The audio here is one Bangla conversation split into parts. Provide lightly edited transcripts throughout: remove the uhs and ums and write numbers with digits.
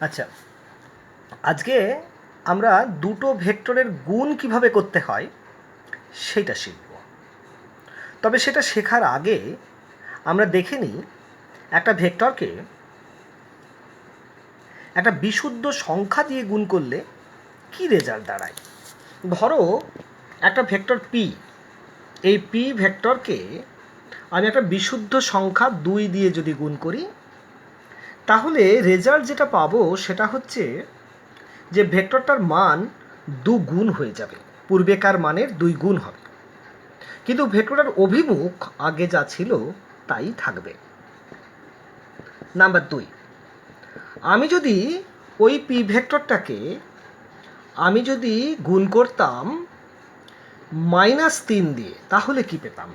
আচ্ছা, আজকে আমরা দুটো ভেক্টরের গুণ কিভাবে করতে হয় সেটা শিখব। তবে সেটা শেখার আগে আমরা দেখে নিই একটা ভেক্টরকে একটা বিশুদ্ধ সংখ্যা দিয়ে গুণ করলে কি রেজাল্ট দাঁড়ায়। ধরো একটা ভেক্টর পি, এই পি ভেক্টরকে আমি একটা বিশুদ্ধ সংখ্যা 2 দিয়ে যদি গুণ করি, তাহলে রেজাল্ট যেটা পাবো সেটা হচ্ছে যে ভেক্টরটার মান 2 গুণ হয়ে যাবে, পূর্বেকার মানের 2 গুণ হবে, কিন্তু ভেক্টরটার অভিমুখ আগে যা ছিল তাই থাকবে। নাম্বার 2, আমি যদি ওই পি ভেক্টরটাকে আমি যদি গুণ করতাম -3 দিয়ে, তাহলে কি পেতাম?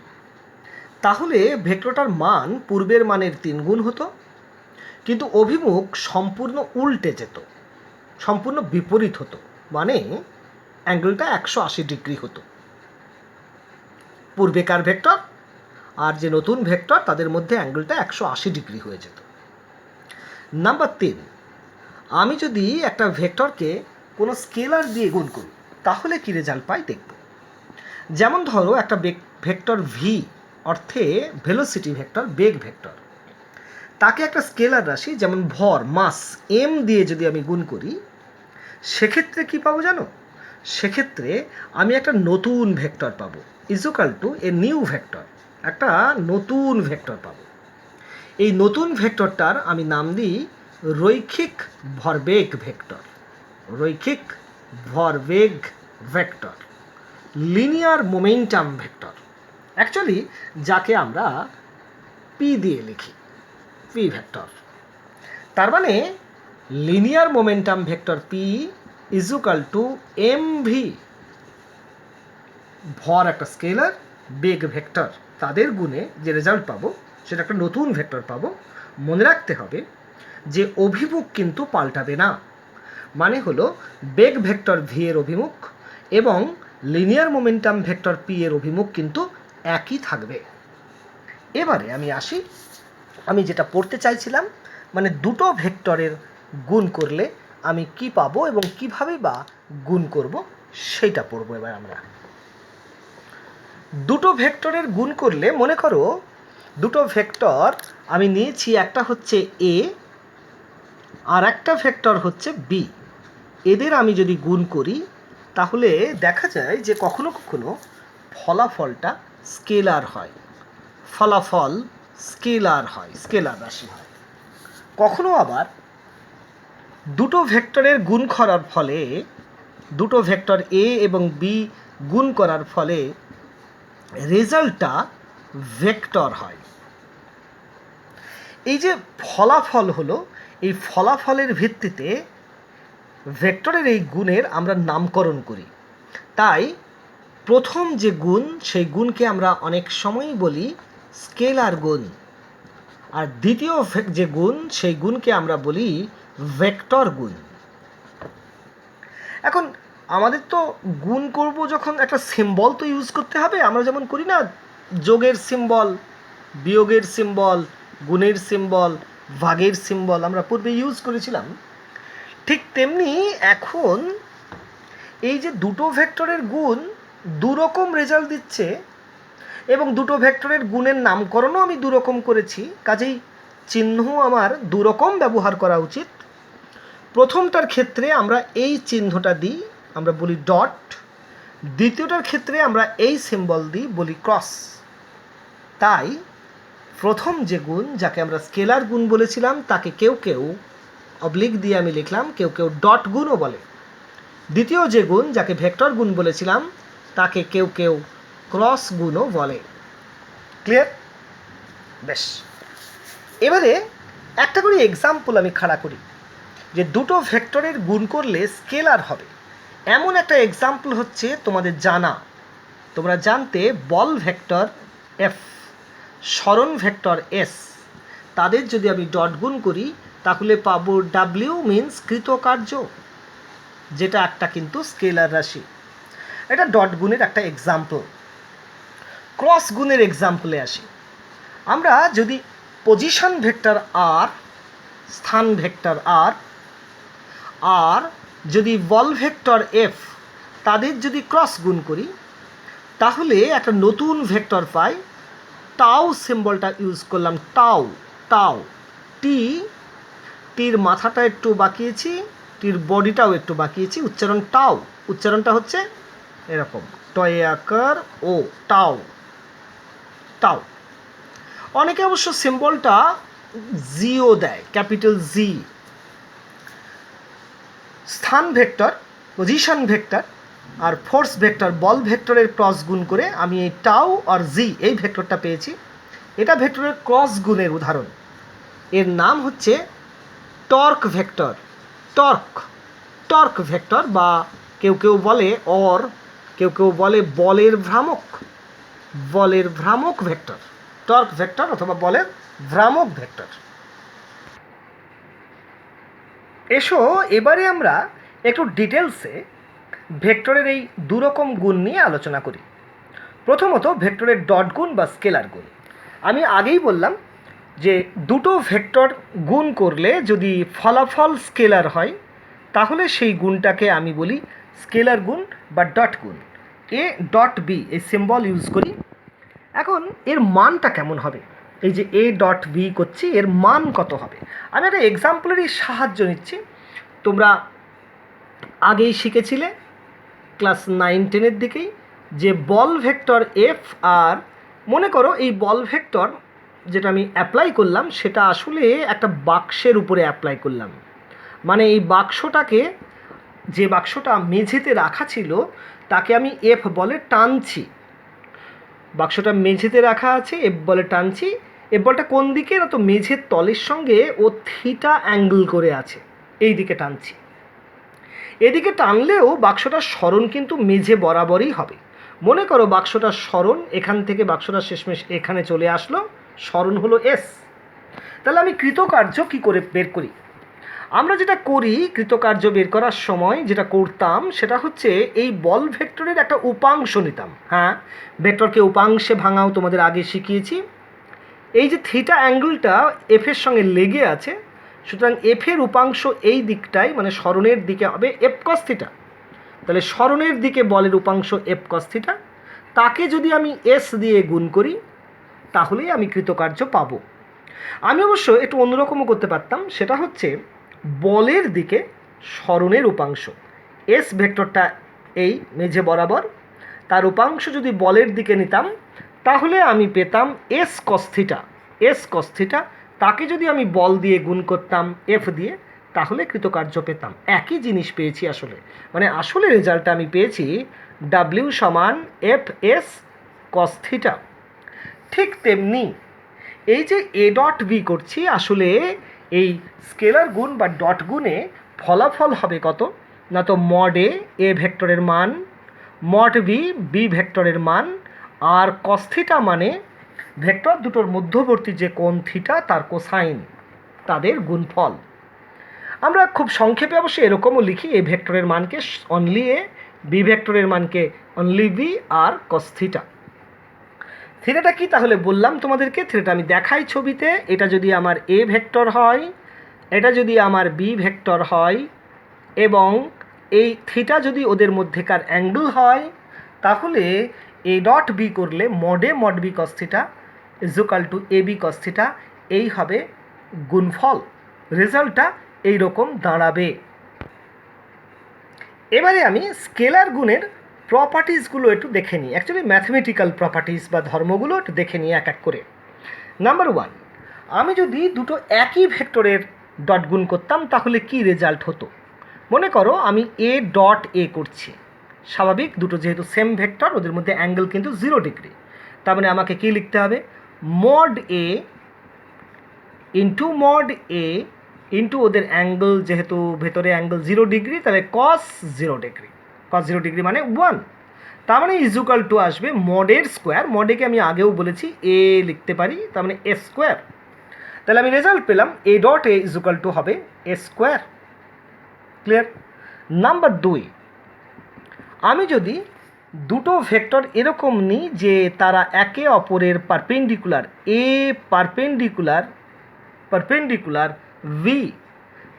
তাহলে ভেক্টরটার মান পূর্বের মানের 3 গুণ হতো, কিন্তু অভিমুখ সম্পূর্ণ উল্টে যেত, সম্পূর্ণ বিপরীত হতো, মানে অ্যাঙ্গেলটা 180 ডিগ্রি হতো। পূর্বেকার ভেক্টর আর যে নতুন ভেক্টর তাদের মধ্যে অ্যাঙ্গেলটা 180 ডিগ্রি হয়ে যেত। নাম্বার 3, আমি যদি একটা ভেক্টরকে কোনো স্কেলার দিয়ে গুণ করি তাহলে কি রেজাল্ট পাই দেখব। যেমন ধরো একটা ভেক্টর ভি, অর্থে ভেলোসিটি ভেক্টর, বেগ ভেক্টর, তাকে একটা স্কেলার রাশি যেমন ভর, মাস, এম দিয়ে যদি আমি গুণ করি, সেক্ষেত্রে কি পাবো জানো? সেক্ষেত্রে আমি একটা নতুন ভেক্টর পাবো, equal to a new vector, একটা নতুন ভেক্টর পাবো। এই নতুন ভেক্টরটার আমি নাম দিই রৈখিক ভরবেগ ভেক্টর, রৈখিক ভরবেগ ভেক্টর, লিনিয়ার মোমেন্টাম ভেক্টর, অ্যাকচুয়ালি যাকে আমরা পি দিয়ে লিখি, পি ভেক্টর। তার মানে linear momentum vector P equal to M V, ভর একটা স্কেলার, বেগ ভেক্টর, তাদের গুণে যে রেজাল্ট পাবো সেটা একটা নতুন ভেক্টর পাবো। মনে রাখতে হবে যে অভিমুখ কিন্তু পাল্টাবে না, মানে হলো বেগ ভেক্টর ভি এর অভিমুখ এবং লিনিয়ার মোমেন্টাম ভেক্টর পি এর অভিমুখ কিন্তু একই থাকবে। এবারে আমি আসি, আমি যেটা পড়তে চাইছিলাম, মানে দুটো ভেক্টরের গুণ করলে আমি কি পাবো এবং কিভাবে বা গুণ করব সেইটা পড়বো এবার আমরা। দুটো ভেক্টরের গুণ করলে, মনে করো দুটো ভেক্টর আমি নিয়েছি, একটা হচ্ছে এ আর একটা ভেক্টর হচ্ছে বি। এদের আমি যদি গুণ করি তাহলে দেখা যায় যে কখনো কখনো ফলাফলটা স্কেলার হয়, ফলাফল স্কেলার হয়, স্কেলার রাশি হয়। কখনো আবার দুটো ভেক্টরের গুণ করার ফলে, দুটো ভেক্টর এ এবং বি গুণ করার ফলে রেজাল্টটা ভেক্টর হয়। এই যে ফলাফল হলো, এই ফলাফলের ভিত্তিতে ভেক্টরের এই গুণের আমরা নামকরণ করি। তাই প্রথম যে গুণ, সেই গুণকে আমরা অনেক সময়ই বলি স্কেলার গুণ, আর দ্বিতীয় যে গুণ, সেই গুণকে আমরা বলি ভেক্টর গুণ। এখন আমাদের তো গুণ করব যখন একটা সিম্বল তো ইউজ করতে হবে। আমরা যেমন করি না, যোগের সিম্বল, বিয়োগের সিম্বল, গুণের সিম্বল, ভাগের সিম্বল আমরা পূর্বে ইউজ করেছিলাম। ঠিক তেমনি এখন এই যে দুটো ভেক্টরের গুণ দুরকম রেজাল্ট দিচ্ছে এবং দুটো ভেক্টরের গুণের নামকরণও আমি দুরকম করেছি, কাজেই চিহ্ন আমার দুরকম ব্যবহার করা উচিত। প্রথমটার ক্ষেত্রে আমরা এই চিহ্নটা দিই, আমরা বলি ডট। দ্বিতীয়টার ক্ষেত্রে আমরা এই সিম্বল দিই, বলি ক্রস। তাই প্রথম যে গুণ, যাকে আমরা স্কেলার গুণ বলেছিলাম, তাকে কেউ কেউ অবলিক দিয়ে আমি লিখলাম, কেউ কেউ ডট গুণও বলে। দ্বিতীয় যে গুণ, যাকে ভেক্টর গুণ বলেছিলাম, তাকে কেউ কেউ ক্রস গুণও বলে। ক্লিয়ার? বেশ, এবারে একটা করে এক্সাম্পল আমি খাড়া করি যে দুটো ভেক্টরের গুণ করলে স্কেলার হবে। এমন একটা এক্সাম্পল হচ্ছে তোমাদের জানা, তোমরা জানতে বল ভেক্টর এফ, সরণ ভেক্টর এস, তাদের যদি আমি ডট গুণ করি তাহলে পাবো ডাব্লিউ, মিন্স কৃতকার্য, যেটা একটা কিন্তু স্কেলার রাশি। এটা ডট গুণের একটা এক্সাম্পল। ক্রস গুণের এক্সাম্পলে আসি। আমরা যদি পজিশন ভেক্টর আর, স্থান ভেক্টর আর আর যদি বল ভেক্টর এফ তাদের যদি ক্রস গুণ করি তাহলে একটা নতুন ভেক্টর পাই। টাউ সিম্বলটা ইউজ করলাম, টাউ টাউ টি, টির মাথাটা একটু বাঁকিয়েছি, টির বডিটাও একটু বাঁকিয়েছি, উচ্চারণ টাউ, উচ্চারণটা হচ্ছে এরকম টয়ে আকার ও টাউ টাউ। অনেকে অবশ্য সিম্বলটা জিও দেয়, ক্যাপিটাল জি। স্থান ভেক্টর, পজিশন ভেক্টর আর ফোর্স ভেক্টর, বল ভেক্টরের ক্রস গুণ করে আমি এই টাউ আর জি এই ভেক্টরটা পেয়েছি। এটা ভেক্টরের ক্রস গুণের উদাহরণ। এর নাম হচ্ছে torque vector, torque torque vector, বা কেউ কেউ বলে কেউ কেউ বলে বলের ভ্রামক, বলের ভ্রামক ভেক্টর, টর্ক ভেক্টর অথবা বলের ভ্রামক ভেক্টর। এসো এবারে আমরা একটু ডিটেলসে ভেক্টরের এই দুরকম গুণ নিয়ে আলোচনা করি। প্রথমত ভেক্টরের ডট গুণ বা স্কেলার গুণ। আমি আগেই বললাম যে দুটো ভেক্টর গুণ করলে যদি ফলাফল স্কেলার হয় তাহলে সেই গুণটাকে আমি বলি স্কেলার গুণ বা ডট গুণ। এ ডট বি এই সিম্বল ইউজ করি। এখন এর মানটা কেমন হবে? এই যে এ ডট বি করছি, এর মান কত হবে? আমি একটা এক্সাম্পলেরই সাহায্য নিচ্ছি। তোমরা আগেই শিখেছিলে ক্লাস 9-10 দিকেই যে বল ভেক্টর এফ, আর মনে করো এই বল ভেক্টর যেটা আমি অ্যাপ্লাই করলাম সেটা আসলে একটা বাক্সের উপরে অ্যাপ্লাই করলাম। মানে এই বাক্সটাকে, যে বাক্সটা মেঝেতে রাখা ছিল তাকে আমি এফ বলে টানছি। বাক্সটা মেঝেতে রাখা আছে, এফ বলে টানছি। এফ বলটা কোন দিকে? না তো মেঝের তলের সঙ্গে ও থিটা অ্যাঙ্গেল করে আছে, এই দিকে টানছি। এদিকে টানলেও বাক্সটার সরণ কিন্তু মেঝে বরাবরই হবে। মনে করো বাক্সটার সরণ এখান থেকে বাক্সটা শেষমেশ এখানে চলে আসলো, সরণ হলো এস। তাহলে আমি কৃতকার্য কি করে বের করি? আমরা যেটা করি কৃতকার্য বের করার সময় যেটা করতাম সেটা হচ্ছে এই বল ভেক্টরের একটা উপাংশ নিতাম। হ্যাঁ, ভেক্টরকে উপাংশে ভাঙাও তোমাদের আগে শিখিয়েছি। এই যে থিটা অ্যাঙ্গেলটা এফের সঙ্গে লেগে আছে, সুতরাং এফের উপাংশ এই দিকটাই, মানে সরণের দিকে হবে এফ কস থিটা। তাহলে সরণের দিকে বলের উপাংশ এফ কস থিটা, তাকে যদি আমি এস দিয়ে গুণ করি তাহলেই আমি কৃতকার্য পাবো। আমি অবশ্য একটু অন্যরকমও করতে পারতাম, সেটা হচ্ছে বলের দিকে সরণের উপাংশ এস ভেক্টরটা এই মেঝে বরাবর, তার উপাংশ যদি বলের দিকে নিতাম তাহলে আমি পেতাম S cos theta. S cos theta তাকে যদি আমি বল দিয়ে গুণ করতাম এফ দিয়ে তাহলে কৃতকার্য পেতাম। একই জিনিস পেয়েছি আসলে, মানে আসলে রেজাল্টটা আমি পেয়েছি ডাব্লিউ সমান এফ এস কস থিটা। ঠিক তেমনি এই যে এ ডট বি করছি, আসলে এই স্কেলার গুণ বা ডট গুণে ফলাফল হবে কত? না তো মড এ ভেক্টরের মান, মড বি ভেক্টরের মান, আর কস থিটা মানে ভেক্টর দুটোর মধ্যবর্তী যে কোণ থিটা তার কোসাইন, তাদের গুণফল। আমরা খুব সংক্ষেপে অবশ্যই এরকমও লিখি, এ ভেক্টরের মানকে অনলি এ, বি ভেক্টরের মানকে অনলি বি, আর কস থিটা। থিটাটা কি তাহলে বললাম তোমাদেরকে, থিটাটা আমি দেখাই ছবিতে। এটা যদি আমার এ ভেক্টর হয়, এটা যদি আমার বি ভেক্টর হয়, এবং এই থিটা যদি ওদের মধ্যেকার অ্যাঙ্গেল হয়, তাহলে এ ডট বি করলে mod B cos theta equal to A B cos theta, এই হবে গুণফল। রেজাল্টটা এইরকম দাঁড়াবে। এবারে আমি স্কেলার গুণের প্রপার্টিসগুলো একটু দেখে নিই, অ্যাকচুয়ালি ম্যাথমেটিক্যাল প্রপার্টিস বা ধর্মগুলো একটু দেখে নিই এক এক করে। নাম্বার 1, আমি যদি দুটো একই ভেক্টরের ডট গুণ করতাম তাহলে কি রেজাল্ট হতো? মনে করো আমি এ ডট এ করছি, স্বাভাবিক, দুটো যেহেতু সেম ভেক্টর ওদের মধ্যে অ্যাঙ্গেল কিন্তু 0 ডিগ্রি, তার মানে আমাকে কি লিখতে হবে? মড এ ইন্টু ওদের অ্যাঙ্গেল, যেহেতু ভেতরে অ্যাঙ্গেল 0 ডিগ্রি, তাহলে কস 0 ডিগ্রি, কস 0 ডিগ্রি মানে 1, তার মানে ইজুকাল টু আসবে মডের স্কোয়ার। মডেকে আমি আগেও বলেছি এ লিখতে পারি, তার মানে এ স্কোয়ার। তাহলে আমি রেজাল্ট পেলাম A dot A equal to হবে এ স্কোয়ার। ক্লিয়ার? নাম্বার 2, আমি যদি দুটো ভেক্টর এরকম নিই যে তারা একে অপরের পারপেন্ডিকুলার, এ পারপেন্ডিকুলার ভি,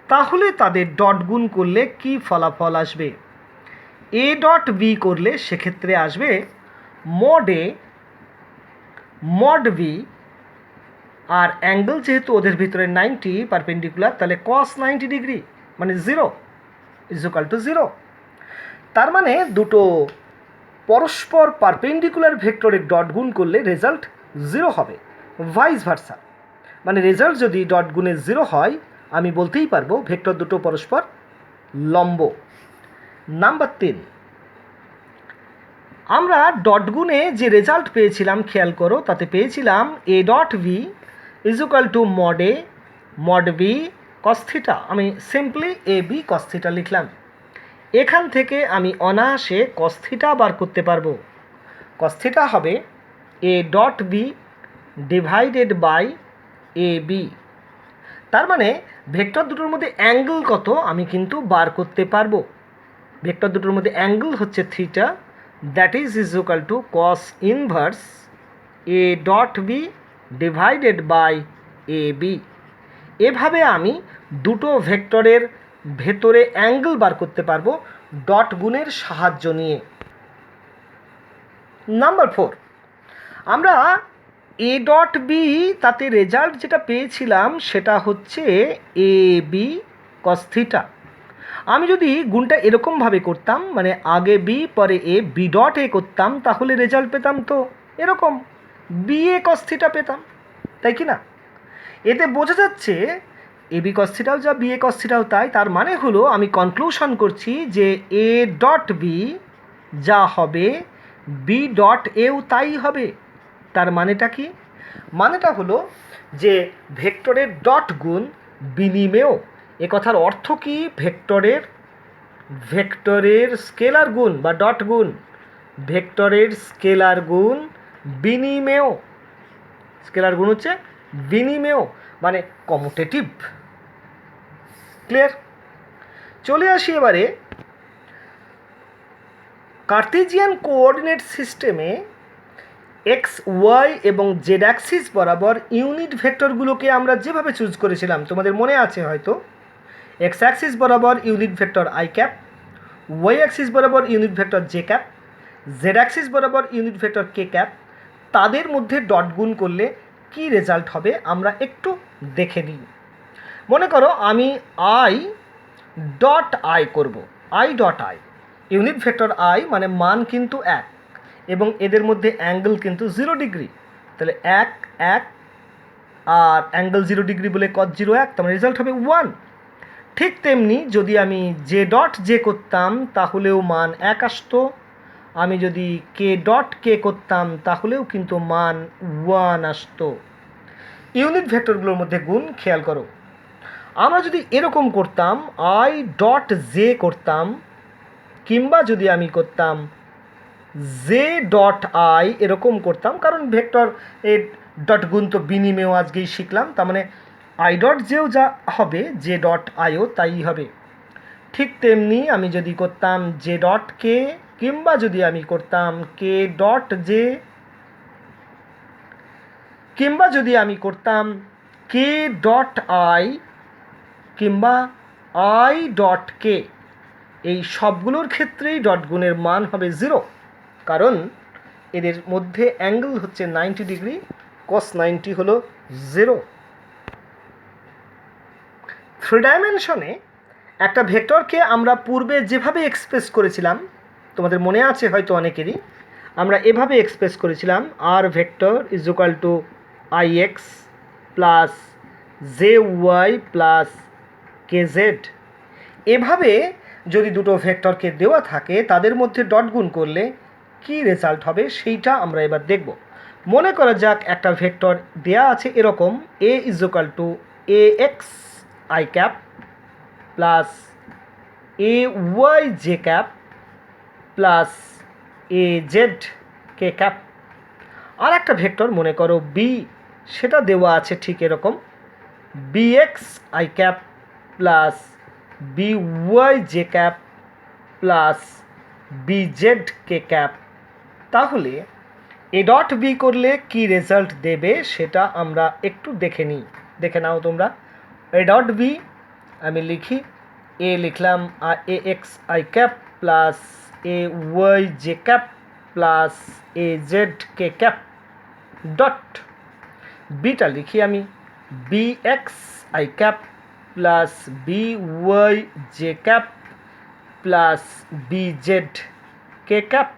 তাহলে তাদের ডট গুণ করলে কি ফলাফল আসবে? এ ডট বি করলে সেক্ষেত্রে আসবে মড এ মড বি, আর অ্যাঙ্গেল যেহেতু ওদের ভিতরে 90 পারপেন্ডিকুলার, তাহলে cos 90 ডিগ্রি মানে 0 = 0। তার মানে দুটো পরস্পর পারপেন্ডিকুলার ভেক্টরের ডট গুণ করলে রেজাল্ট 0 হবে, ভাইস ভার্সা। মানে রেজাল্ট যদি ডট গুণে 0 হয়, আমি বলতেই পারবো ভেক্টর দুটো পরস্পর লম্ব। নাম্বার 3, আমরা ডট গুণে যে রেজাল্ট পেয়েছিলাম খেয়াল করো, তাতে পেয়েছিলাম A dot V = mod A mod B cos theta. আমি simply A B cos theta লিখলাম। এখান থেকে আমি অনায়াসে কস থিটা বার করতে পারবো। কস থিটা হবে A dot B divided by A B. তার মানে ভেক্টর দুটোর মধ্যে অ্যাঙ্গেল কত আমি কিন্তু বার করতে পারবো। ভেক্টর দুটোর মধ্যে অ্যাঙ্গেল হচ্ছে theta, that is = cos inverse A dot B divided by A B. এভাবে আমি দুটো ভেক্টরের ভেতরে অ্যাঙ্গেল বার করতে পারবো ডট গুণের সাহায্য নিয়ে। নাম্বার 4, আমরা এ ডট বি তাতে রেজাল্ট যেটা পেয়েছিলাম সেটা হচ্ছে এ বি কস থিটা। আমি যদি গুণটা এরকমভাবে করতাম, মানে আগে বি পরে এ বি ডট এ করতাম, তাহলে রেজাল্ট পেতাম তো এরকম বি এ কস থিটা পেতাম, তাই কি না? এতে বোঝা যাচ্ছে এ বি কস থিটাও যা বি এ কস থিটাও তাই। তার মানে হলো আমি কনক্লুশন করছি যে এ ডট বি যা হবে বি ডট এও তাই হবে। তার মানেটা কি? মানেটা হলো যে ভেক্টরের ডট গুণ বিনিমেয়। এ কথার অর্থ কি? ভেক্টরের স্কেলার গুণ বা ডট গুণ, ভেক্টরের স্কেলার গুণ বিনিমেয়। স্কেলার গুণ হচ্ছে বিনিমেয়, মানে কমুটেটিভ। ক্লিয়ার? চলে আসি এবারে কার্টেজিয়ান কোঅর্ডিনেট সিস্টেমে এক্স ওয়াই এবং জেড অ্যাক্সিস বরাবর ইউনিট ভেক্টরগুলোকে আমরা যেভাবে চুজ করেছিলাম তোমাদের মনে আছে হয়তো। এক্স অ্যাক্সিস বরাবর unit vector I cap, Y axis বরাবর unit vector J cap, Z axis বরাবর ইউনিট ভেক্টর কে ক্যাপ। তাদের মধ্যে ডট গুণ করলে কি রেজাল্ট হবে আমরা একটু দেখে নিই। মনে করো আমি আই ডট আই করব, I dot I unit vector I মানে মান কিন্তু 1 এবং এদের মধ্যে অ্যাঙ্গেল কিন্তু 0 ডিগ্রি, তাহলে 1 1 আর অ্যাঙ্গেল 0 ডিগ্রি বলে cos 0 1, তার রেজাল্ট হবে 1। ঠিক তেমনি যদি আমি জে ডট জে করতাম তাহলেও মান 1 আসতো, আমি যদি কে ডট কে করতাম তাহলেও কিন্তু মান 1 আসতো। ইউনিট ভেক্টরগুলোর মধ্যে গুণ খেয়াল করো। আমরা যদি এরকম করতাম আই ডট জে করতাম, কিংবা যদি আমি করতাম জে ডট আই এরকম করতাম, কারণ ভেক্টর এর ডট গুণ তো বিনিমেয় আজকেই শিখলাম, তার মানে আই ডট জেও যা হবে জে ডট আইও তাই হবে। ঠিক তেমনি আমি যদি করতাম জে ডট কে, কিংবা যদি আমি করতাম কে ডট জে, কিংবা যদি আমি করতাম কে ডট আই কিংবা আই ডট কে, এই সবগুলোর ক্ষেত্রেই ডট গুণের মান হবে 0, কারণ এদের মধ্যে অ্যাঙ্গেল হচ্ছে 90 ডিগ্রি, cos 90 হলো 0। 3 ডাইমেনশনে একটা ভেক্টরকে আমরা পূর্বে যেভাবে এক্সপ্রেস করেছিলাম তোমাদের মনে আছে হয়তো অনেকেরই, আমরা এভাবে এক্সপ্রেস করেছিলাম আর vector = ix plus J Y plus K Z. এভাবে যদি দুটো ভেক্টরকে দেওয়া থাকে তাদের মধ্যে ডট গুণ করলে কি রেজাল্ট হবে সেইটা আমরা এবার দেখব। মনে করা যাক একটা ভেক্টর দেয়া আছে এরকম a = ax i cap plus ay j cap plus az k cap. আর একটা ভেক্টর মনে করো b, সেটা দেওয়া আছে ঠিক এরকম bx i cap plus by j cap plus bz k cap. তাহলে এ ডট বি করলে কি রেজাল্ট দেবে সেটা আমরা একটু দেখে নিই। দেখে নাও তোমরা। এ ডট বি আমি লিখি এ লিখলাম A X I cap plus A Y J cap plus A Z K cap dot beta লিখি আমি B X I cap plus B Y J cap plus B Z K cap.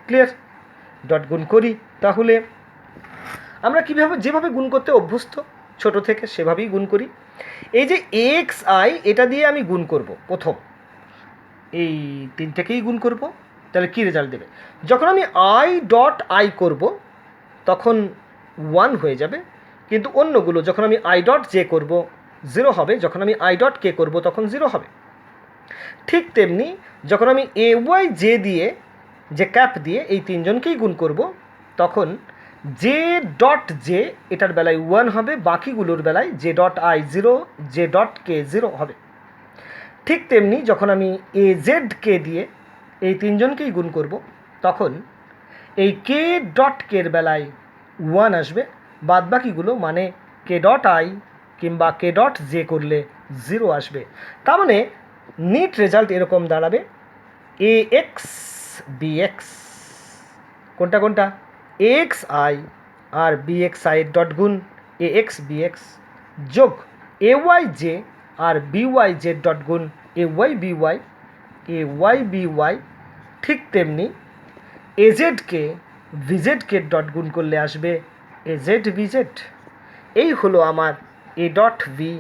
Clear? Dot গুণ করি। তাহলে আমরা কীভাবে যেভাবে গুণ করতে অভ্যস্ত ছোট থেকে সেভাবেই গুণ করি। এই যে এক্স আই এটা দিয়ে আমি গুণ করব, প্রথম এই তিনটাকেই গুণ করব, তাহলে কী রেজাল্ট দেবে? যখন আমি আই ডট আই করব তখন 1 হয়ে যাবে, কিন্তু অন্যগুলো যখন আমি আই ডট জে করব 0 হবে, যখন আমি আই ডট কে করব তখন 0 হবে। ঠিক তেমনি যখন আমি এ ওয়াই জে দিয়ে যে ক্যাপ দিয়ে এই তিনজনকেই গুণ করব তখন জে ডট জে এটার বেলায় 1 হবে, বাকিগুলোর বেলায় J dot I 0, J dot K 0 হবে। ঠিক তেমনি যখন আমি এ জেড কে দিয়ে এই তিনজনকেই গুণ করব তখন এই কে ডট কের বেলায় 1 আসবে, বাদ বাকিগুলো মানে কে ডট আই কিংবা কে ডট জে করলে 0 আসবে। তার মানে নিট রেজাল্ট এরকম দাঁড়াবে এ এক্স বি এক্স, কোনটা কোনটা? এক্স আই আর বি এক্স আই ডট গুণ এ এক্স বি এক্স যোগ এ ওয়াই জে আর বি ওয়াই জেড ডট গুণ A Y B Y, A Y B Y. ঠিক তেমনি এ জেডকে ভিজেডকে ডট গুণ করলে আসবে এ জেড ভিজেড। এই হলো আমার এ ডট ভি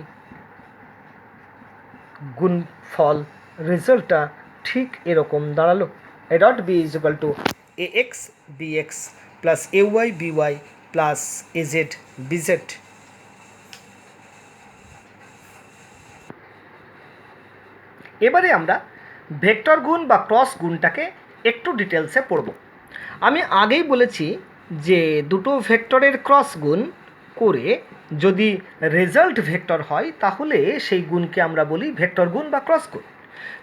গুণফল। রেজাল্টটা ঠিক এরকম দাঁড়ালো, A dot B is equal to A X B X plus A Y B Y plus A Z B Z. এবারে আমরা ভেক্টর গুণ বা ক্রস গুণটাকে একটু ডিটেলসে পড়ব। আমি আগেই বলেছি যে দুটো ভেক্টরের ক্রস গুণ করে যদি রেজাল্ট ভেক্টর হয় তাহলে সেই গুণকে আমরা বলি ভেক্টর গুণ বা ক্রস গুণ।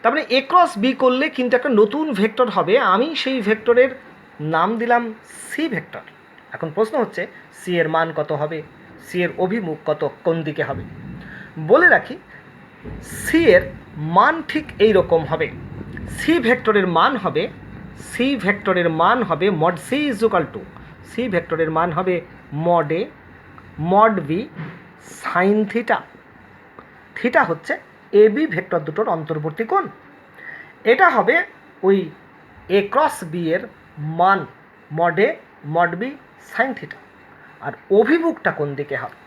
তার মানে এ ক্রস বি করলে কিন্তু একটা নতুন ভেক্টর হবে, আমি সেই ভেক্টরের নাম দিলাম সি ভেক্টর। এখন প্রশ্ন হচ্ছে সি এর মান কত হবে, সি এর অভিমুখ কত, কোন দিকে হবে? বলে রাখি সি এর মান ঠিক এই রকম হবে। সি ভেক্টরের মান হবে, সি ভেক্টরের মান হবে mod C is equal to, C ভেক্টরের মান হবে mod A mod B sine theta. Theta হচ্ছে এ বি ভেক্টর দুটোর অন্তর্বর্তী কোণ। এটা হবে ওই এ ক্রস বি এর মান mod A mod B sine theta. আর অভিমুখটা কোন দিকে হবে?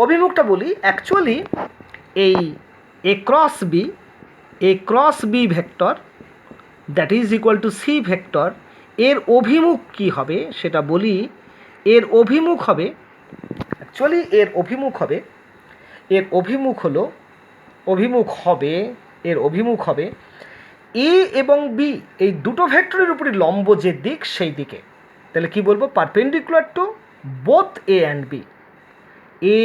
অভিমুখটা বলি অ্যাকচুয়ালি এই A cross B vector that is equal to C vector, এর অভিমুখ কি হবে সেটা বলি। এর অভিমুখ হবে অ্যাকচুয়ালি এর অভিমুখ হবে এর অভিমুখ হবে এ এবং বি এই দুটো ভেক্টরের উপরে লম্ব যে দিক সেই দিকে। তাহলে কি বলবো? Perpendicular to both A and B. A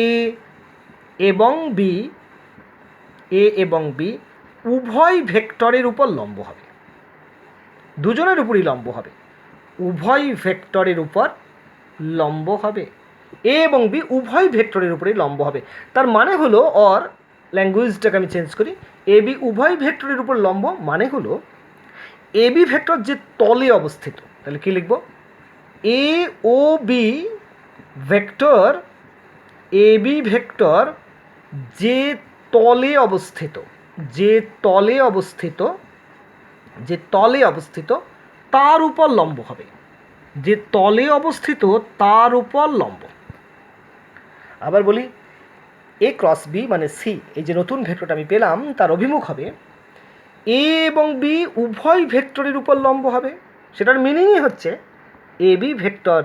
এবং বি উভয় ভেক্টরের উপর লম্ব হবে, দুজনের উপরই লম্ব হবে, উভয় ভেক্টরের উপর লম্ব হবে। এ এবং বি উভয় ভেক্টরের উপরেই লম্ব হবে। তার মানে হলো, অর ল্যাঙ্গুয়েজটাকে আমি চেঞ্জ করি, এ বি উভয় ভেক্টরের উপর লম্ব মানে হলো এ বি ভেক্টর যে তলে অবস্থিত, তাহলে কি লিখব? এ ও B vector, A B vector যে তলে অবস্থিত তার উপর লম্ব হবে, যে তলে অবস্থিত তার উপর লম্ব। আবার বলি এ ক্রস বি মানে সি, এই যে নতুন ভেক্টরটা আমি পেলাম তার অভিমুখ হবে এ এবং বি উভয় ভেক্টরের উপর লম্ব হবে। সেটার মিনিংই হচ্ছে এ বি ভেক্টর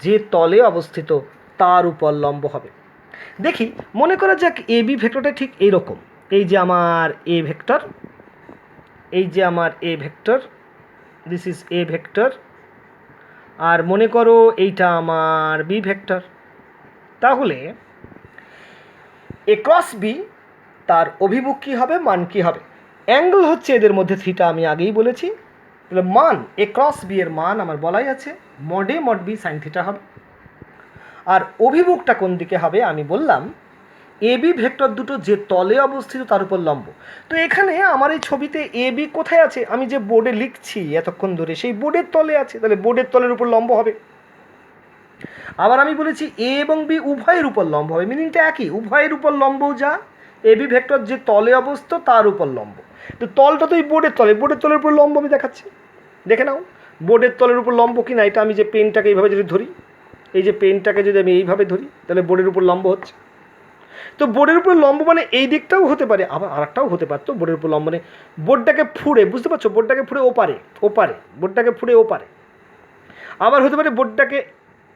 যে তলে অবস্থিত তার উপর লম্ব হবে। দেখি, মনে করা যাক এ বি ভেক্টরটা ঠিক এইরকম। এই যে আমার A vector, this is A vector, আর মনে করো এইটা আমার বি ভেক্টর। তাহলে এ ক্রস বি তার অভিমুখ কী হবে, মান কী হবে? অ্যাঙ্গেল হচ্ছে এদের মধ্যে থিটা, আমি আগেই বলেছি। তাহলে মান এ ক্রস বি এর মান আমার বলাই আছে mod A mod B sine theta হবে। আর অভিমুখটা কোন দিকে হবে আমি বললাম এবি ভেক্টর দুটো যে তলে অবস্থিত তার উপর লম্ব। তো এখানে আমার এই ছবিতে এবি কোথায় আছে, আমি যে বোর্ডে লিখছি এতক্ষণ ধরে সেই বোর্ডের তলে আছে, তাহলে বোর্ডের তলের উপর লম্ব হবে। আবার আমি বলেছি এ এবং বি উভয়ের উপর লম্ব হবে, মিনিংটা একই, উভয়ের উপর লম্ব যা এবি ভেক্টর যে তলে অবস্থিত তার উপর লম্ব। তো তলটা তো এই বোর্ডের তলে, বোর্ডের তলের উপর লম্ব আমি দেখাচ্ছি, দেখে নাও বোর্ডের তলের উপর লম্ব কি না। এটা আমি যে পেনটাকে এইভাবে যদি ধরি, এই যে পেনটাকে যদি আমি এইভাবে ধরি তাহলে বোর্ডের উপর লম্ব হচ্ছে। তো বোর্ডের উপর লম্ব মানে এই দিকটাও হতে পারে, আবার আরেকটাও হতে পারতো বোর্ডের উপর লম্ব মানে বোর্ডটাকে ফুঁড়ে, বুঝতে পারছো, বোর্ডটাকে ফুঁড়ে ওপারে, বোর্ডটাকে ফুঁড়ে ওপারে। আবার হতে পারে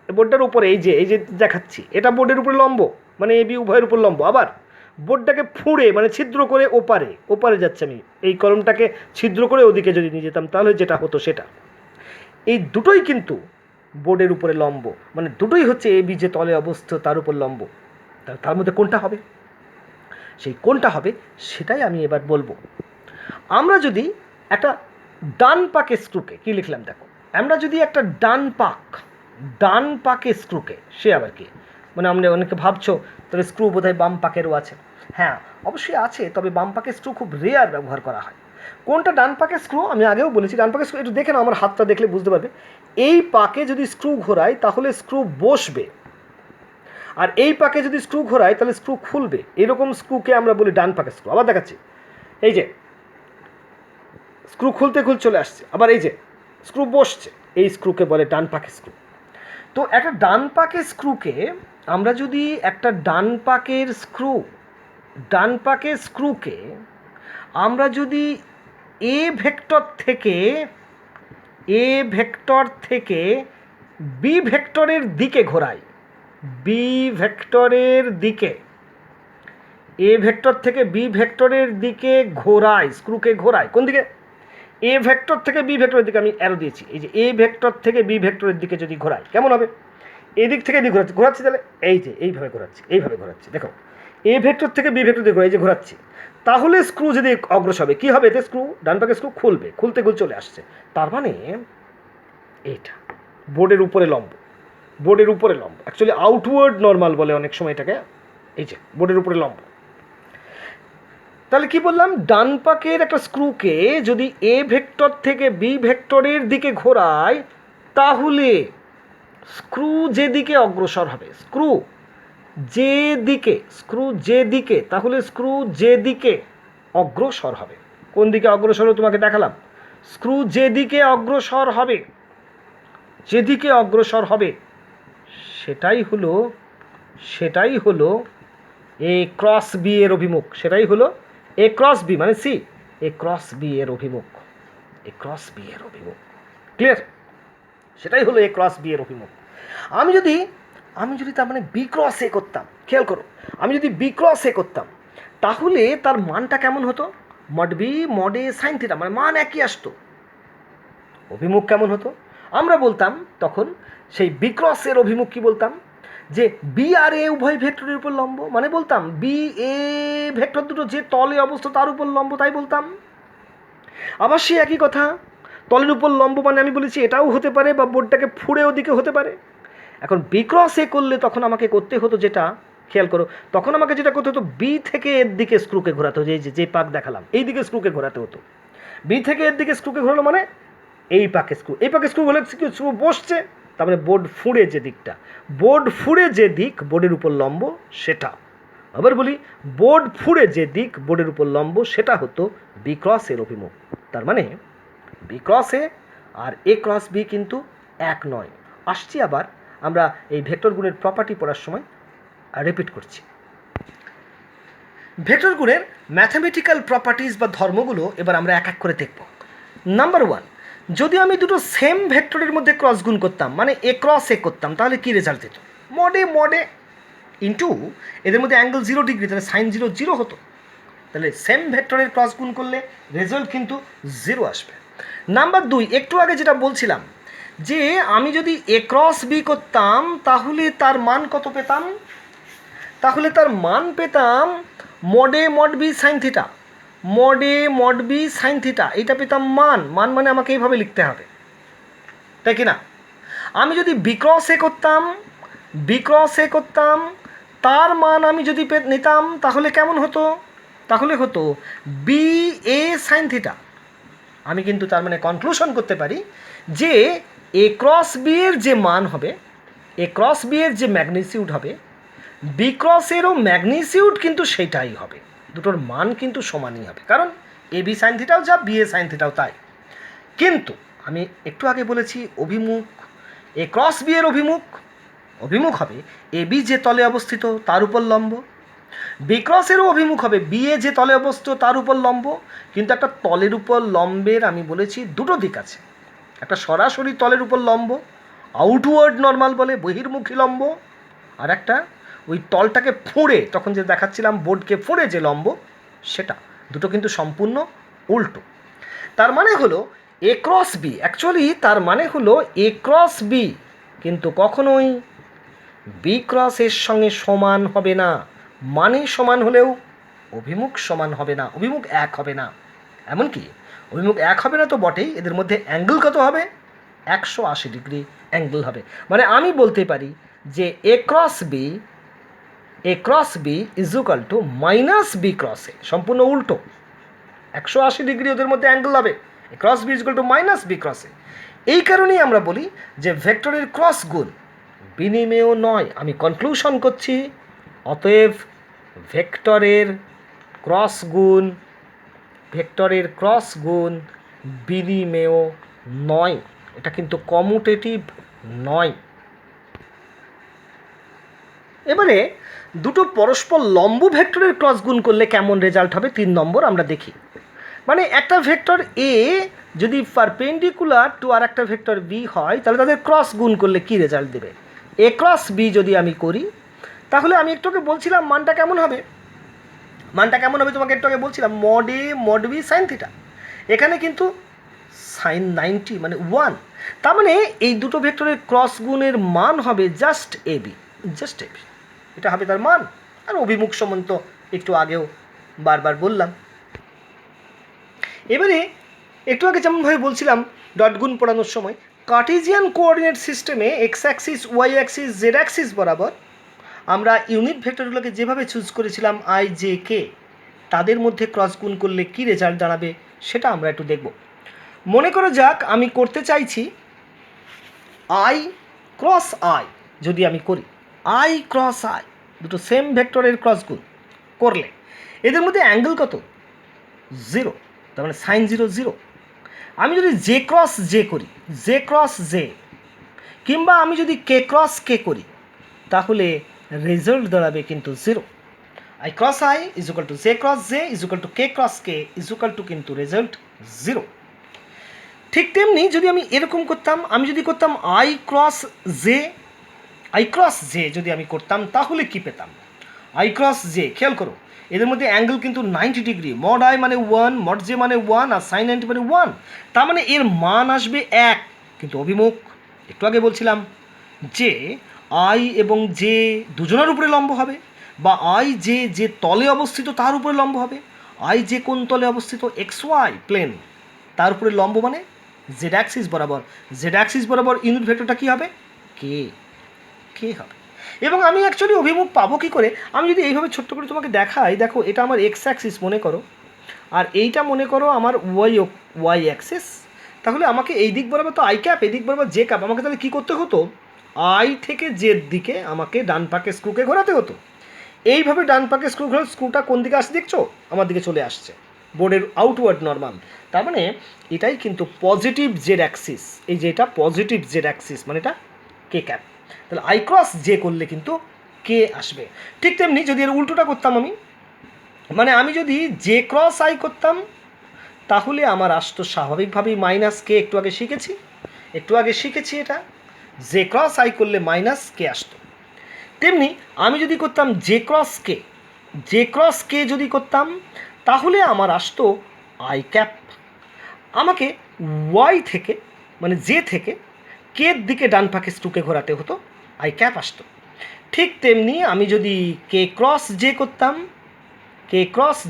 বোর্ডটার উপরে, এই যে দেখাচ্ছি এটা বোর্ডের উপর লম্ব মানে এবি উভয়ের উপর লম্ব। আবার বোর্ডটাকে ফুঁড়ে মানে ছিদ্র করে ওপারে যাচ্ছে, আমি এই কলমটাকে ছিদ্র করে ওদিকে যদি নিয়ে যেতাম তাহলে যেটা হতো সেটা। এই দুটোই কিন্তু বোর্ডের উপরে লম্ব, মানে দুটোই হচ্ছে এবি যে তলে অবস্থিত তার উপর লম্ব। তার মধ্যে কোনটা হবে, সেই কোনটা হবে সেটাই আমি এবার বলবো। আমরা যদি একটা ডান পাকে স্ক্রুকে, কি লিখলাম দেখো, আমরা যদি একটা ডান পাকে স্ক্রুকে, সে আবার কি মানে আমরা অনেকে ভাবছো তবে স্ক্রু বোধহয় বাম পাকেরও আছে। হ্যাঁ অবশ্যই আছে, তবে বাম পাকের স্ক্রু খুব রেয়ার ব্যবহার করা হয়। কোনটা ডান পাকের স্ক্রু আমি আগেও বলেছি, ডান পাকের স্ক্রু একটু দেখে নাও, আমার হাতটা দেখলে বুঝতে পারবে। এই পাকে যদি স্ক্রু ঘোরাই তাহলে স্ক্রু বসবে, আর এই পাকে যদি স্ক্রু ঘোরাই তাহলে স্ক্রু খুলবে। এরকম স্ক্রুকে আমরা বলি ডান পাকের স্ক্রু। আবার দেখাচ্ছি, এই যে স্ক্রু খুলতে চলে আসছে, আবার এই যে স্ক্রু বসছে, এই স্ক্রুকে বলে ডান পাকের স্ক্রু। তো একটা ডান পাকের স্ক্রুকে আমরা যদি একটা ডান পাকের স্ক্রুকে আমরা যদি এ ভেক্টর থেকে বি ভেক্টরের দিকে ঘোরাই, এ ভেক্টর থেকে বি ভেক্টরের দিকে স্ক্রুকে ঘোরাই, কোন দিকে, এ ভেক্টর থেকে বি ভেক্টরের দিকে, আমি অ্যারো দিয়েছি, এই যে এ ভেক্টর থেকে বি ভেক্টরের দিকে যদি ঘোরাই কেমন হবে, এদিক থেকে এদিক ঘোরাচ্ছি তাহলে এই যে এইভাবে ঘোরাচ্ছি দেখো, এ ভেক্টর থেকে বি ভেক্টর দিকে এই যে ঘোরাচ্ছি, তাহলে স্ক্রু যদি অগ্রসর হবে কী হবে, এতে স্ক্রু ডান পাকে স্ক্রু খুলতে চলে আসছে। তার মানে এইটা বোর্ডের উপরে লম্ব, অ্যাকচুয়ালি আউটওয়ার্ড নর্মাল বলে অনেক সময় এটাকে, এই যে বোর্ডের উপরে লম্ব। তাহলে কি বললাম, ডান পাকের একটা স্ক্রুকে যদি এ ভেক্টর থেকে বি ভেক্টরের দিকে ঘোরাই তাহলে স্ক্রু যেদিকে অগ্রসর হবে, তাহলে স্ক্রু যেদিকে অগ্রসর হবে, কোন দিকে অগ্রসর হবে তোমাকে দেখালাম, স্ক্রু যেদিকে অগ্রসর হবে সেটাই হলো এ ক্রস বি এর অভিমুখ, এ ক্রস বি মানে সি, এ ক্রস বি এর অভিমুখ, ক্লিয়ার, সেটাই হলো এ ক্রস বি এর অভিমুখ। আমি যদি তার মানে বি ক্রস এ করতাম, খেয়াল করো, আমি যদি বি ক্রস এ করতাম তাহলে তার মানটা কেমন হতো, mod B mod A sine theta, মানে মান একই আসতো। অভিমুখ কেমন হতো, আমরা বলতাম তখন সেই বি ক্রস এর অভিমুখ কি বলতাম, যে বি আর এ উভয় ভেক্টরের উপর লম্ব, মানে বলতাম বি এ ভেক্টর দুটো যে তলে অবস্থিত তার উপর লম্ব, তাই বলতাম। আবার সেই একই কথা, তলের উপর লম্ব মানে আমি বলেছি এটাও হতে পারে, বা বোর্ডটাকে ফুঁড়ে ওদিকে হতে পারে। এখন বি ক্রস এ করলে তখন আমাকে করতে হতো যেটা, খেয়াল করো, তখন আমাকে যেটা করতে হতো, বি থেকে এর দিকে স্ক্রুকে ঘোরাতে হতো, যে পাক দেখালাম এই দিকে স্ক্রুকে ঘোরাতে হতো। বি থেকে এর দিকে স্ক্রুকে ঘোরালো মানে এই পাকে স্ক্রু হলে স্ক্রু বসছে, তার মানে বোর্ড ফুঁড়ে যে দিক বোর্ডের উপর লম্ব সেটা। আবার বলি, বোর্ড ফুঁড়ে যে দিক বোর্ডের উপর লম্ব সেটা হতো বি ক্রস এর অভিমুখ। তার মানে বি ক্রস এ আর এ ক্রস বি কিন্তু এক নয়। আসছি আবার আমরা এই ভেক্টর গুণের প্রপার্টি পড়ার সময় রিপিট করছি। ভেক্টর গুণের ম্যাথামেটিক্যাল প্রপার্টিজ বা ধর্মগুলো এবার আমরা এক এক করে দেখব। নাম্বার 1, যদি আমি দুটো সেম ভেক্টরের মধ্যে ক্রস গুণ করতাম, মানে এ ক্রস এ করতাম, তাহলে কী রেজাল্ট দিত, মডে ইন্টু এদের মধ্যে অ্যাঙ্গেল 0 ডিগ্রি, তাহলে সাইন 0 হতো। তাহলে সেম ভেক্টরের ক্রস গুণ করলে রেজাল্ট কিন্তু 0 আসবে। নাম্বার 2, একটু আগে যেটা বলছিলাম যে আমি যদি এ ক্রস বি করতাম তাহলে তার মান কত পেতাম, মড বি সাইন থিটা, এটা পেতাম মান মানে আমাকে এইভাবে লিখতে হবে, তাই কি না। আমি যদি বি ক্রস এ করতাম তার মান আমি যদি নিতাম তাহলে কেমন হতো? তাহলে হতো বি এ সাইন থিটা। আমি কিন্তু তার মানে কনক্লুশন করতে পারি যে এ ক্রস বি এর যে মান হবে, এ ক্রস বি এর যে ম্যাগনিটিউড হবে, বি ক্রসেরও ম্যাগনিটিউড কিন্তু সেটাই হবে। দুটোর মান কিন্তু সমানই হবে, কারণ এ বি সাইন থিটাও যা বি এ সাইন থিটাও তাই। কিন্তু আমি একটু আগে বলেছি অভিমুখ, এ ক্রস বি এর অভিমুখ হবে এ বি যে তলে অবস্থিত তার উপর লম্ব, বি ক্রসেরও অভিমুখ হবে বি এ যে তলে অবস্থিত তার উপর লম্ব। কিন্তু একটা তলের উপর লম্বের আমি বলেছি দুটো দিক আছে, একটা সরাসরি তলের উপর লম্ব, আউটওয়ার্ড নর্মাল বলে, বহির্মুখী লম্ব, আর একটা ওই তলটাকে ফুঁড়ে, তখন যে দেখাচ্ছিলাম বোর্ডকে ফুঁড়ে যে লম্ব, সেটা। দুটো কিন্তু সম্পূর্ণ উল্টো। তার মানে হলো এ ক্রস বি, অ্যাকচুয়ালি তার মানে হলো এ ক্রস বি কিন্তু কখনোই বি ক্রস এর সঙ্গে সমান হবে না। মানে সমান হলেও অভিমুখ সমান হবে না, অভিমুখ এক হবে না। এমনকি অভিমুখ এক হবে না তো বটেই, এদের মধ্যে অ্যাঙ্গেল কত হবে? 180 ডিগ্রি অ্যাঙ্গেল হবে। মানে আমি বলতে পারি যে A cross B is equal to minus B cross A, সম্পূর্ণ উল্টো। 180 ডিগ্রি ওদের মধ্যে অ্যাঙ্গেল হবে। A cross B is equal to minus B cross A. এই কারণেই আমরা বলি যে ভেক্টরের ক্রস গুণ বিনিমেয় নয়। আমি কনক্লুশন করছি, অতএব ভেক্টরের ক্রস গুণ বিনিমেয় নয়। এটা কিন্তু কমুটেটিভ নয়। এবারে দুটো পরস্পর লম্ব ভেক্টরের ক্রস গুণ করলে কেমন রেজাল্ট হবে 3 নম্বর আমরা দেখি। মানে একটা ভেক্টর এ যদি পারপেন্ডিকুলার টু আর একটা ভেক্টর বি হয়, তাহলে তাদের ক্রস গুণ করলে কি রেজাল্ট দেবে? এ ক্রস বি যদি আমি করি, তাহলে আমি একটু আগে বলছিলাম মানটা কেমন হবে তোমাকে একটু আগে বলছিলাম mod A mod B sine theta. এখানে কিন্তু সাইন 90 মানে 1। তার মানে এই দুটো ভেক্টরের ক্রস গুণের মান হবে জাস্ট এ বি, এটা হবে তার মান। আর অভিমুখ সম্বন্ধ একটু আগেও বারবার বললাম। এবারে একটু আগে যেমনভাবে বলছিলাম ডট গুণ পড়ানোর সময়, কার্টেজিয়ান কোঅর্ডিনেট সিস্টেমে X axis, Y axis, Z axis বরাবর আমরা ইউনিট ভেক্টরগুলোকে যেভাবে চুজ করেছিলাম আই জে কে, তাদের মধ্যে ক্রস গুণ করলে কী রেজাল্ট দাঁড়াবে সেটা আমরা একটু দেখব। মনে করা যাক আমি করতে চাইছি আই ক্রস আই। যদি আমি করি আই ক্রস আই, দুটো সেম ভেক্টরের ক্রস গুণ করলে এদের মধ্যে অ্যাঙ্গেল কত? 0, তার মানে সাইন 0 0। আমি যদি জে ক্রস জে করি, জে ক্রস জে, কিংবা আমি যদি কে ক্রস কে করি, তাহলে রেজাল্ট দাঁড়াবে কিন্তু 0। I cross I is equal two J cross J is equal to K cross K is equal two কিন্তু রেজাল্ট 0। ঠিক তেমনি যদি আমি এরকম করতাম, আমি যদি করতাম আই ক্রস জে যদি আমি করতাম, তাহলে কি পেতাম? আই ক্রস জে, খেয়াল করো এদের মধ্যে অ্যাঙ্গেল কিন্তু 90 ডিগ্রি। মড আই মানে 1, মড জে মানে 1, আর সাইন 90 মানে 1। তার মানে এর মান আসবে 1। কিন্তু অভিমুখ একটু আগে বলছিলাম যে আই এবং জে দুজনের উপরে লম্ব হবে, বা আই জে যে তলে অবস্থিত তার উপরে লম্ব হবে। আই জে কোন তলে অবস্থিত? এক্স ওয়াই প্লেন, তার উপরে লম্ব মানে জেড অ্যাক্সিস বরাবর ইউনিট ভেক্টরটা কী হবে? কে হবে। এবং আমি অ্যাকচুয়ালি অভিমুখ পাবো কী করে? আমি যদি এইভাবে ছোট্ট করে তোমাকে দেখাই, দেখো এটা আমার এক্স অ্যাক্সিস মনে করো, আর এইটা মনে করো আমার ওয়াই অ্যাক্সিস। তাহলে আমাকে এই দিক বরাবর তো আই ক্যাপ, এই দিক বরাবর জে ক্যাপ। আমাকে তাহলে কী করতে হতো? আই থেকে জের দিকে আমাকে ডান পাকে স্ক্রুকে ঘোরাতে হতো। এইভাবে ডান পাকে স্ক্রু ঘোরা, স্ক্রুটা কোন দিকে আসছে দেখছো? আমার দিকে চলে আসছে, বোর্ডের আউটওয়ার্ড নর্মাল। তার মানে এটাই কিন্তু পজিটিভ জেড অ্যাক্সিস। এই যে এটা পজিটিভ জেড অ্যাক্সিস, মানে এটা কে ক্যাপ। তাহলে আই ক্রস জে করলে কিন্তু কে আসবে। ঠিক তেমনি যদি এর উল্টোটা করতাম আমি, মানে আমি যদি জে ক্রস আই করতাম, তাহলে আমার আসতো স্বাভাবিকভাবেই মাইনাস কে। একটু আগে শিখেছি এটা, জে ক্রস আই করলে মাইনাস কে আসতো। তেমনি আমি যদি করতাম জে ক্রস কে যদি করতাম, তাহলে আমার আসতো আই ক্যাপ। আমাকে ওয়াই থেকে মানে জে থেকে কের দিকে ডান পাকে স্ক্রুকে ঘোরাতে হতো, আই ক্যাপ আসতো। ঠিক তেমনি আমি যদি কে ক্রস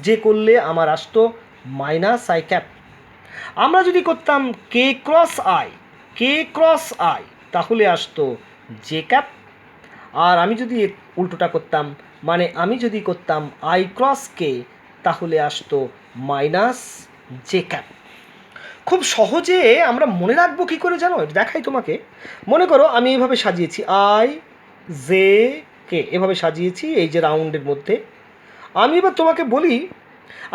জে করলে আমার আসতো মাইনাস আই ক্যাপ। আমরা যদি করতাম কে ক্রস আই, তাহলে আসতো জে ক্যাপ। আর আমি যদি উল্টোটা করতাম মানে আমি যদি করতাম আই ক্রস কে তাহলে আসতো মাইনাস জে ক্যাপ। খুব সহজে আমরা মনে রাখবো কী করে জানো, দেখাই তোমাকে। মনে করো আমি এইভাবে সাজিয়েছি আই জে কে, এভাবে সাজিয়েছি এই যে রাউন্ডের মধ্যে। আমি এবার তোমাকে বলি,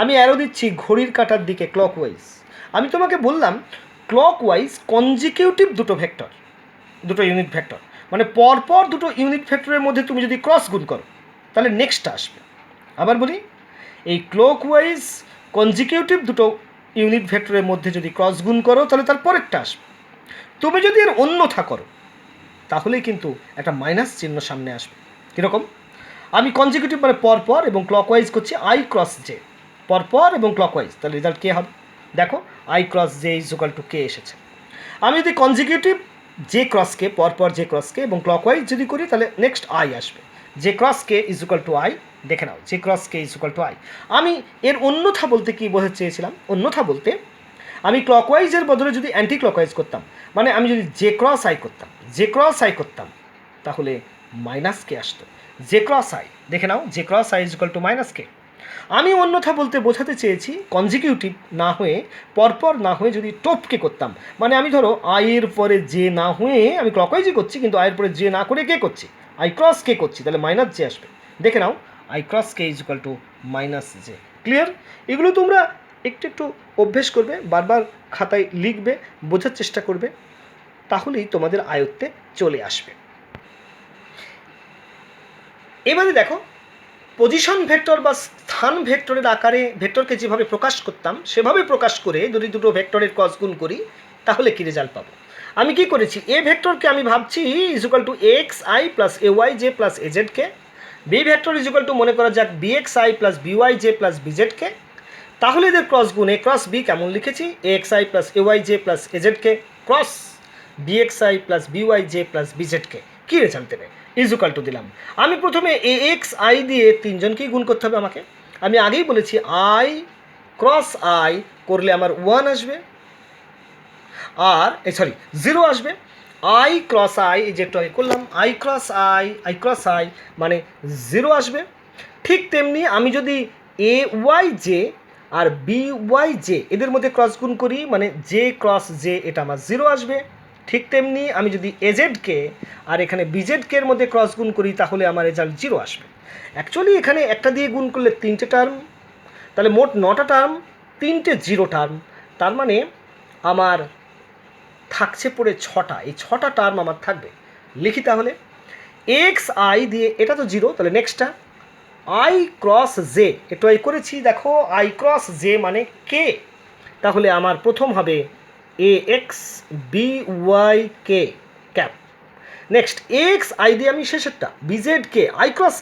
আমি অ্যারো দিচ্ছি ঘড়ির কাঁটার দিকে ক্লকওয়াইজ। আমি তোমাকে বললাম ক্লকওয়াইজ কনজিকিউটিভ দুটো ভেক্টর, দুটো ইউনিট ভেক্টর, মানে পরপর দুটো ইউনিট ভেক্টরের মধ্যে তুমি যদি ক্রস গুণ করো তাহলে নেক্সটটা আসবে। আবার বলি, এই ক্লকওয়াইজ কনজিকিউটিভ দুটো ইউনিট ভেক্টরের মধ্যে যদি ক্রস গুণ করো তাহলে তার পরেরটা আসবে। তুমি যদি এর অন্যথা করো তাহলেই কিন্তু একটা মাইনাস চিহ্ন সামনে আসবে। কীরকম? আমি কনজিকিউটিভ মানে পরপর এবং ক্লকওয়াইজ করছি আই ক্রস জে, পরপর এবং ক্লকওয়াইজ, তাহলে রেজাল্ট কে হবে? দেখো I cross J is equal to K এসেছে। আমি যদি কনজিকিউটিভ জে ক্রস কে, পরপর জে ক্রস কে এবং ক্লকওয়াইজ যদি করি তাহলে নেক্সট আই আসবে। J cross K is equal to I, দেখে নাও J cross K is equal to I. আমি এর অন্যথা বলতে কি বোঝাতে চেয়েছিলাম? অন্যথা বলতে আমি ক্লকওয়াইজের বদলে যদি অ্যান্টি ক্লকওয়াইজ করতাম, মানে আমি যদি জে ক্রস আই করতাম, জে ক্রস আই করতাম তাহলে মাইনাস কে আসতো। জে ক্রস আই, দেখে নাও J cross I is equal to minus K. আমি অন্যথা বলতে বোঝাতে চেয়েছি কনজিকিউটিভ না হয়ে, পরপর না হয়ে যদি টোপকে করতাম, মানে আমি ধরো আইয়ের পরে জে না হয়ে আমি ক্লকওয়াইজই করছি কিন্তু আইয়ের পরে জে না করে কে করছি, আই ক্রস কে করছি, তাহলে মাইনাস জে আসবে। দেখে now I cross K is equal to minus J. Clear? এগুলো তোমরা একটু একটু অভ্যেস করবে, বারবার খাতায় লিখবে, বোঝার চেষ্টা করবে, তাহলেই তোমাদের আয়ত্তে চলে আসবে। এবারে দেখো পজিশন ভেক্টর বা স্থান ভেক্টরের আকারে ভেক্টরকে যেভাবে প্রকাশ করতাম সেভাবে প্রকাশ করে যদি দুটো ভেক্টরের ক্রস গুণ করি তাহলে কী রেজাল্ট পাবো? আমি কি করেছি, এ ভেক্টরকে আমি ভাবছি is equal to X I plus A Y J plus A Z K. B vector is equal to মনে করা যাক B X I plus B Y J plus B Z K. তাহলে এদের ক্রস গুণ এ ক্রস বি কেমন লিখেছি, A X I plus A Y J plus A Z K cross B X I plus B Y J plus B Z K. কী রেজাল্ট দেবে? ইজ ইকুয়াল টু দিলাম। আমি প্রথমে এ এক্স আই দিয়ে তিনজনকেই গুণ করতে হবে আমাকে। আমি আগেই বলেছি আই ক্রস আই করলে আমার 1 আসবে, আর জিরো আসবে। আই ক্রস আই এই যে একটু আগে করলাম আই ক্রস আই মানে 0 আসবে। ঠিক তেমনি আমি যদি এ ওয়াই জে আর বি ওয়াই জে এদের মধ্যে ক্রস গুণ করি মানে জে ক্রস জে, এটা আমার 0 আসবে। ঠিক তেমনি আমি যদি এজেডকে আর এখানে বিজেডকে এর মধ্যে ক্রস গুণ করি তাহলে আমার রেজাল্ট 0 আসবে। অ্যাকচুয়ালি এখানে একটা দিয়ে গুণ করলে 3টে টার্ম, তাহলে মোট 9টা টার্ম, 3টে 0 টার্ম, তার মানে আমার থাকছে পড়ে 6টা। এই 6টা টার্ম আমার থাকবে। লিখি তাহলে এক্স আই দিয়ে, এটা তো 0, তাহলে নেক্সটটা আই ক্রস জে, একটু আই করেছি দেখো আই ক্রস জে মানে কে, তাহলে আমার প্রথম হবে A X B Y K cap. Next X I দিয়ে আমি শেষেরটা বিজেড কে আই ক্রস